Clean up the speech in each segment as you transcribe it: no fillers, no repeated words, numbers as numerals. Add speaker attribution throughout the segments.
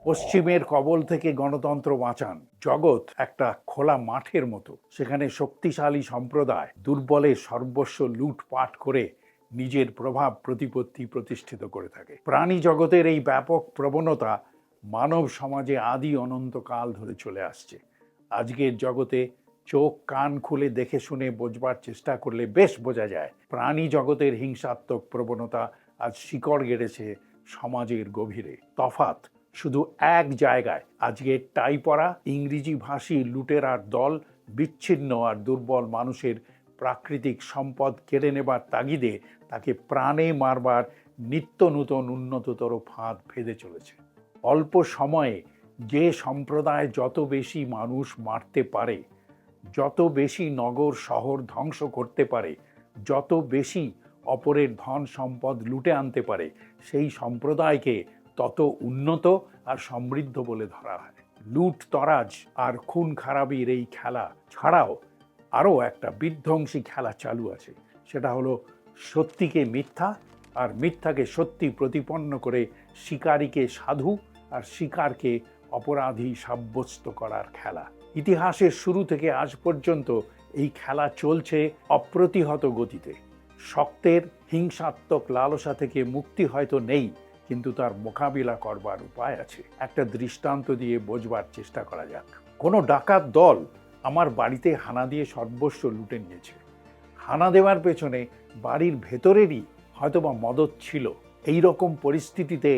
Speaker 1: পশ্চিমের কবল থেকে গণতন্ত্র বাঁচান। জগৎ একটা খোলা মাঠের মতো, সেখানে শক্তিশালী সম্প্রদায় দুর্বলের সর্বস্ব লুটপাট করে নিজের প্রভাব প্রতিপত্তি প্রতিষ্ঠিত করে থাকে। প্রাণী জগতের এই ব্যাপক প্রবণতা মানব সমাজে আদি অনন্তকাল ধরে চলে আসছে। আজকের জগতে চোখ কান খুলে দেখে শুনে বোঝবার চেষ্টা করলে বেশ বোঝা যায় প্রাণী জগতের হিংসাত্মক প্রবণতা আজ শিকড় গেড়েছে সমাজের গভীরে। তফাৎ শুধু এক জায়গায়, আজকে টাই পরা ইংরেজি ভাষী লুটেরার দল বিচ্ছিন্ন আর দুর্বল মানুষের প্রাকৃতিক সম্পদ কেড়ে নেবার তাগিদে তাকে প্রাণে মারবার নিত্য নূতন উন্নততর ফাঁদ ফেঁদে চলেছে। অল্প সময়ে যে সম্প্রদায় যত বেশি মানুষ মারতে পারে, যত বেশি নগর শহর ধ্বংস করতে পারে, যত বেশি অপরের ধন সম্পদ লুটে আনতে পারে, সেই সম্প্রদায়কে তত উন্নত আর সমৃদ্ধ বলে ধরা হয়। লুট তরাজ আর খুন খারাপির এই খেলা ছাড়াও আরও একটা বিধ্বংসী খেলা চালু আছে। সেটা হলো সত্যিকে মিথ্যা আর মিথ্যাকে সত্যি প্রতিপন্ন করে শিকারীকে সাধু আর শিকারকে অপরাধী সাব্যস্ত করার খেলা। ইতিহাসের শুরু থেকে আজ পর্যন্ত এই খেলা চলছে অপ্রতিহত গতিতে। শক্তের হিংসাত্মক লালসা থেকে মুক্তি হয়তো নেই, কিন্তু তার মোকাবিলা করবার উপায় আছে। একটা দৃষ্টান্ত দিয়ে বোঝবার চেষ্টা করা যাক। কোনো ডাকাত দল আমার বাড়িতে হানা দিয়ে সর্বস্ব লুটে নিয়েছে। হানা দেওয়ার পেছনে বাড়ির ভেতরেরই হয়তোবা মদত ছিল। এই রকম পরিস্থিতিতে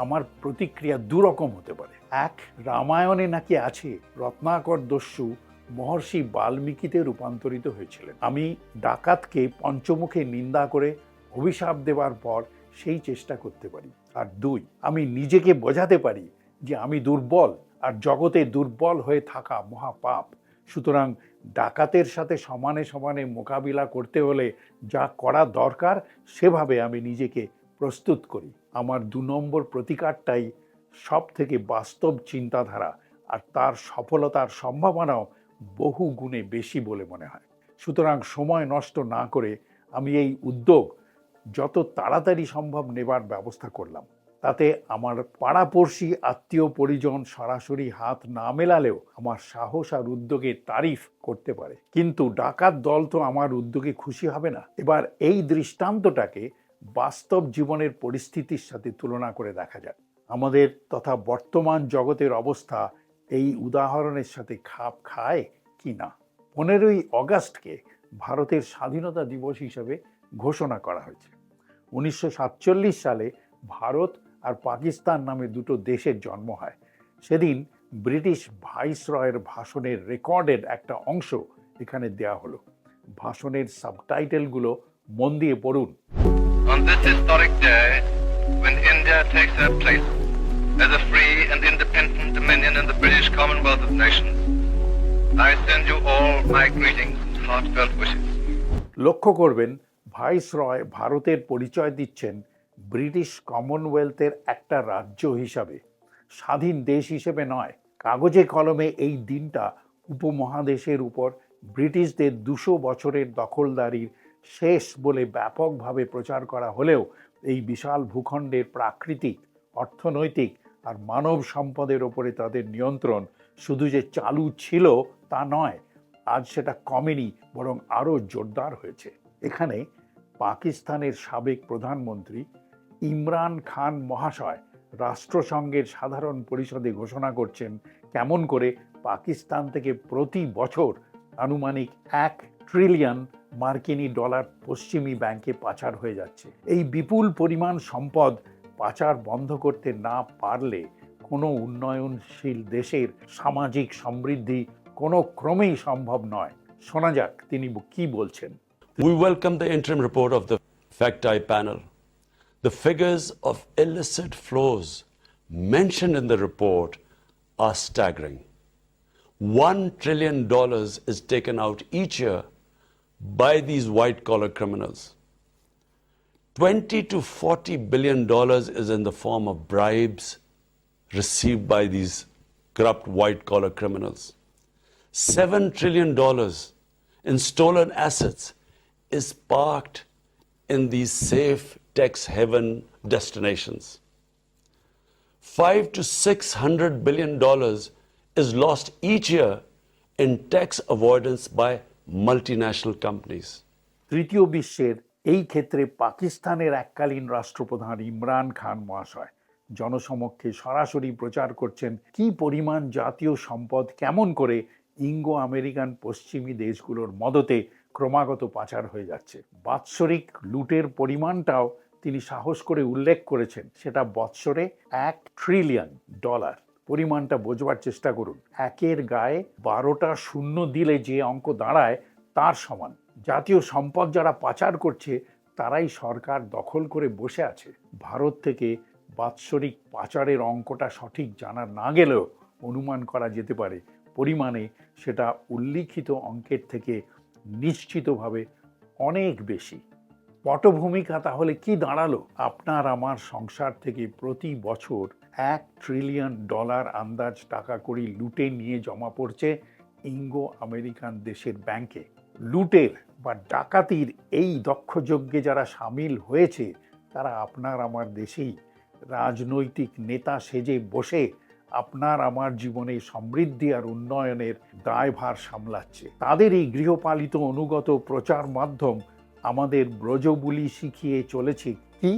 Speaker 1: আমার প্রতিক্রিয়া দুরকম হতে পারে। এক, রামায়ণে নাকি আছে রত্নাকর দস্যু মহর্ষি বাল্মীকিতে রূপান্তরিত হয়েছিলেন। আমি ডাকাতকে পঞ্চমুখে নিন্দা করে অভিশাপ দেওয়ার পর সেই চেষ্টা করতে পারি। আর দুই, আমি নিজেকে বোঝাতে পারি যে আমি দুর্বল আর জগতে দুর্বল হয়ে থাকা মহাপাপ। সুতরাং ডাকাতের সাথে সমানে সমানে মোকাবিলা করতে হলে যা করা দরকার সেভাবে আমি নিজেকে প্রস্তুত করি। আমার 2 নম্বর প্রতিকারটাই সব থেকে বাস্তব চিন্তাধারা, আর তার সফলতার সম্ভাবনাও বহু গুণে বেশি বলে মনে হয়। সুতরাং সময় নষ্ট না করে আমি এই উদ্যোগ যত তাড়াতাড়ি সম্ভব নেবার ব্যবস্থা করলাম। তাতে আমার পাড়াপড়শি আত্মীয় পরিজন সরাসরি হাত না মেলালেও আমার সাহস আর উদ্যোগের তারিফ করতে পারে। কিন্তু ডাকাত দল তো আমার উদ্যোগে খুশি হবে না। এবার এই দৃষ্টান্তটাকে বাস্তব জীবনের পরিস্থিতির সাথে তুলনা করে দেখা যাক। আমাদের তথা বর্তমান জগতের অবস্থা এই উদাহরণের সাথে খাপ খায় কি না। 15ই অগাস্টকে ভারতের স্বাধীনতা দিবস হিসেবে ঘোষণা করা হয়েছে। 1947 সালে ভারত আর পাকিস্তান নামে দুটো দেশের জন্ম হয়। সেদিন ব্রিটিশ ভাইসরয়ের ভাষণের রেকর্ডের একটা অংশ এখানে দেয়া হলো। ভাষণের সাবটাইটেলগুলো মন দিয়ে পড়ুন।
Speaker 2: On this historic day, when India takes her place as a free and independent dominion in the British Commonwealth of Nations, I send you all my greetings and heartfelt wishes.
Speaker 1: লক্ষ্য করবেন, ভাইসরয় ভারতের পরিচয় দিচ্ছেন British কমনওয়েলথের একটা রাজ্য হিসাবে, স্বাধীন দেশ হিসেবে নয়। কাগজে কলমে এই দিনটা উপমহাদেশের উপর ব্রিটিশদের 200 বছরের দখলদারির শেষ বলে ব্যাপকভাবে প্রচার করা হলেও এই বিশাল ভূখণ্ডের প্রাকৃতিক, অর্থনৈতিক আর মানব সম্পদের ওপরে তাদের নিয়ন্ত্রণ শুধু যে চালু ছিল তা নয়, আজ সেটা কমেনি, বরং আরও জোরদার হয়েছে। এখানে পাকিস্তানের সাবেক প্রধানমন্ত্রী ইমরান খান মহাশয় রাষ্ট্রসংঘের সাধারণ পরিষদে ঘোষণা করছেন কেমন করে পাকিস্তান থেকে প্রতি বছর আনুমানিক $1 ট্রিলিয়ন মার্কিনী ডলার পশ্চিমী ব্যাংকে পাচার হয়ে যাচ্ছে। এই বিপুল পরিমাণ সম্পদ পাচার বন্ধ করতে না পারলে কোনো উন্নয়নশীল দেশের সামাজিক সমৃদ্ধি কোনো ক্রমেই সম্ভব নয়। শোনা যাক তিনি কি বলছেন।
Speaker 3: We welcome the interim report of the FACTI panel. The figures of illicit flows mentioned in the report are staggering. $1 trillion is taken out each year by these white-collar criminals. $20 to $40 billion is in the form of bribes received by these corrupt white-collar criminals. $7 trillion in stolen assets is parked in these safe tax haven destinations. $500 to $600 billion is lost each year in tax avoidance by multinational companies.
Speaker 1: তৃতীয় বিশ্বের এই ক্ষেত্রে পাকিস্তানের এককালীন রাষ্ট্রপ্রধান ইমরান খান মহাশয় জনসমক্ষে সরাসরি প্রচার করছেন কি পরিমাণ জাতীয় সম্পদ কেমন করে ইঙ্গো আমেরিকান পশ্চিমী দেশগুলোর মদতে ক্রমাগত পাচার হয়ে যাচ্ছে। বাৎসরিক লুটের পরিমাণটাও তিনি সাহস করে উল্লেখ করেছেন, সেটা বৎসরে $1 ট্রিলিয়ন। পরিমাণটা বোঝবার চেষ্টা করুন, একের গায়ে 12টা শূন্য দিলে যে অঙ্ক দাঁড়ায় তার সমান। জাতীয় সম্পদ যারা পাচার করছে তারাই সরকার দখল করে বসে আছে। ভারত থেকে বাৎসরিক পাচারের অঙ্কটা সঠিক জানা না গেলেও অনুমান করা যেতে পারে পরিমাণে সেটা উল্লিখিত অঙ্কের থেকে নিশ্চিতভাবে অনেক বেশি। পটভূমিকা তাহলে কি দাঁড়ালো? আপনার আমার সংসার থেকে প্রতি বছর $1 ট্রিলিয়ন আন্দাজ টাকা করি লুটে নিয়ে জমা পড়ছে ইঙ্গো আমেরিকান দেশের ব্যাংকে। লুটের বা ডাকাতির এই দক্ষযজ্ঞে যারা সামিল হয়েছে তারা আপনার আমার দেশেই রাজনৈতিক নেতা সেজে বসে আপনার আমার জীবনে সমৃদ্ধি আর উন্নয়নের দায়ভার সামলাচ্ছে। তাদের এই গৃহপালিত অনুগত প্রচার মাধ্যম আমাদের ব্রজবুলি শিখিয়ে চলেছে কি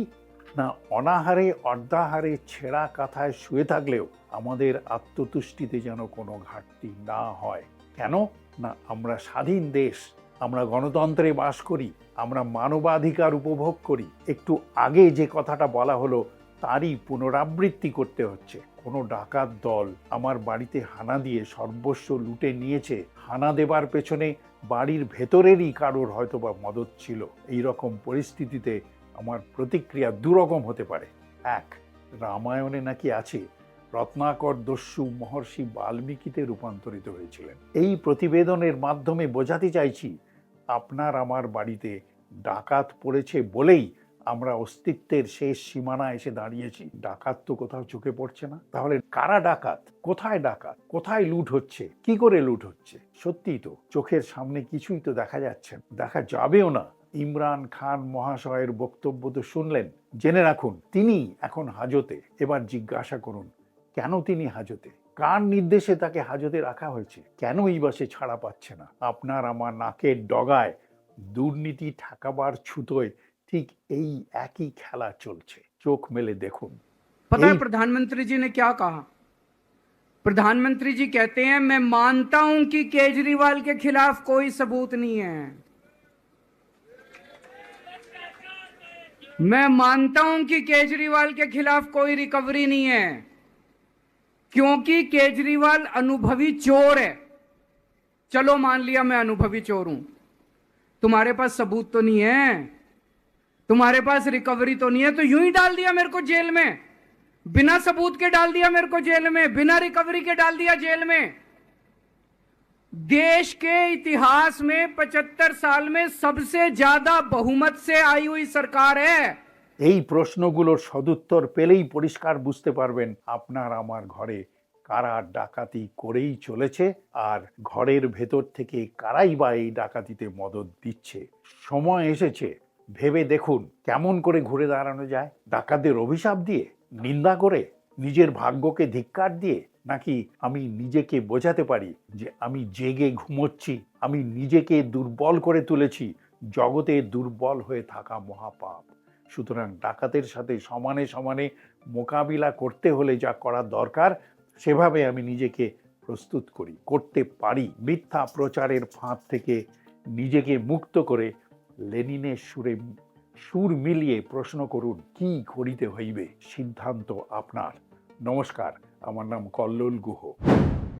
Speaker 1: না, অনাহারে অর্ধাহারে ছেঁড়া কাঁথায় শুয়ে থাকলেও আমাদের আত্মতুষ্টিতে যেন কোনো ঘাটতি না হয়। কেন না, আমরা স্বাধীন দেশ, আমরা গণতন্ত্রে বাস করি, আমরা মানবাধিকার উপভোগ করি। একটু আগে যে কথাটা বলা হলো তারই পুনরাবৃত্তি করতে হচ্ছে। কোনো ডাকাত দল আমার বাড়িতে হানা দিয়ে সর্বস্ব লুটে নিয়েছে, হানা দেবার পেছনে বাড়ির ভেতরেরই কারোর হয়তোবা মদত ছিল। এই রকম পরিস্থিতিতে আমার প্রতিক্রিয়া দুরকম হতে পারে। এক, রামায়ণে নাকি আছে রত্নাকর দস্যু মহর্ষি বাল্মীকিতে রূপান্তরিত হয়েছিলেন। এই প্রতিবেদনের মাধ্যমে বোঝাতে চাইছি আপনার আমার বাড়িতে ডাকাত পড়েছে বলেই আমরা অস্তিত্বের শেষ সীমানা এসে দাঁড়িয়েছি। ডাকাত তো কোথাও চোখে পড়ছে না। তাহলে কারা ডাকাত, কোথায় ডাকাত, কোথায় লুট হচ্ছে, কি করে লুট হচ্ছে? সত্যিই তো চোখের সামনে কিছুই তো দেখা যাচ্ছে, দেখা যাবেও না। ইমরান খান মহাশয়ের বক্তব্য তো শুনলেন, জেনে রাখুন তিনি এখন হাজতে। এবার জিজ্ঞাসা করুন কেন তিনি হাজতে, কার নির্দেশে তাকে হাজতে রাখা হয়েছে, কেনই বা সে ছাড়া পাচ্ছে না? আপনার আমার নাকের ডগায় দুর্নীতি ঠেকাবার ছুতোয় ঠিক এই একই খেলা চলছে। চোখ মেলে দেখুন।
Speaker 4: पता है प्रधानमंत्री जी ने क्या कहा? प्रधानमंत्री जी कहते हैं मैं मानता हूं कि केजरीवाल के खिलाफ कोई सबूत नहीं है, मैं मानता हूं कि केजरीवाल के खिलाफ कोई रिकवरी नहीं है, क्योंकि केजरीवाल अनुभवी चोर है। चलो मान लिया मैं अनुभवी चोर हूं, तुम्हारे पास सबूत तो नहीं है, तुम्हारे पास रिकवरी तो नहीं है, तो यूं ही डाल दिया मेरे को जेल में, बिना सबूत के डाल दिया मेरे को जेल में, बिना रिकवरी के डाल दिया जेल में। देश के इतिहास में 75 साल में सबसे ज्यादा बहुमत से आई हुई सरकार है।
Speaker 1: এই প্রশ্নগুলোর সদুত্তর পেলেই পরিষ্কার বুঝতে পারবেন আপনার আমার ঘরে কারা ডাকাতি করেই চলেছে আর ঘরের ভেতর থেকে কারাই বা এই ডাকাতিতে মদত দিচ্ছে। সময় এসেছে ভেবে দেখুন কেমন করে ঘুরে দাঁড়ানো যায়। ডাকাতদের অভিশাপ দিয়ে, নিন্দা করে, নিজের ভাগ্যকে ধিক্কার দিয়ে, নাকি আমি নিজেকে বোঝাতে পারি যে আমি জেগে ঘুমোচ্ছি, আমি নিজেকে দুর্বল করে তুলেছি, জগতে দুর্বল হয়ে থাকা মহাপাপ। সুতরাং ডাকাতের সাথে সমানে সমানে মোকাবিলা করতে হলে যা করা দরকার সেভাবে আমি নিজেকে প্রস্তুত করি, করতে পারি। মিথ্যা প্রচারের ফাঁদ থেকে নিজেকে মুক্ত করে লেনিনের সুর মিলিয়ে প্রশ্ন করুন কি করিতে হইবে, সিদ্ধান্ত আপনার। নমস্কার, আমার নাম কল্লোল গুহ।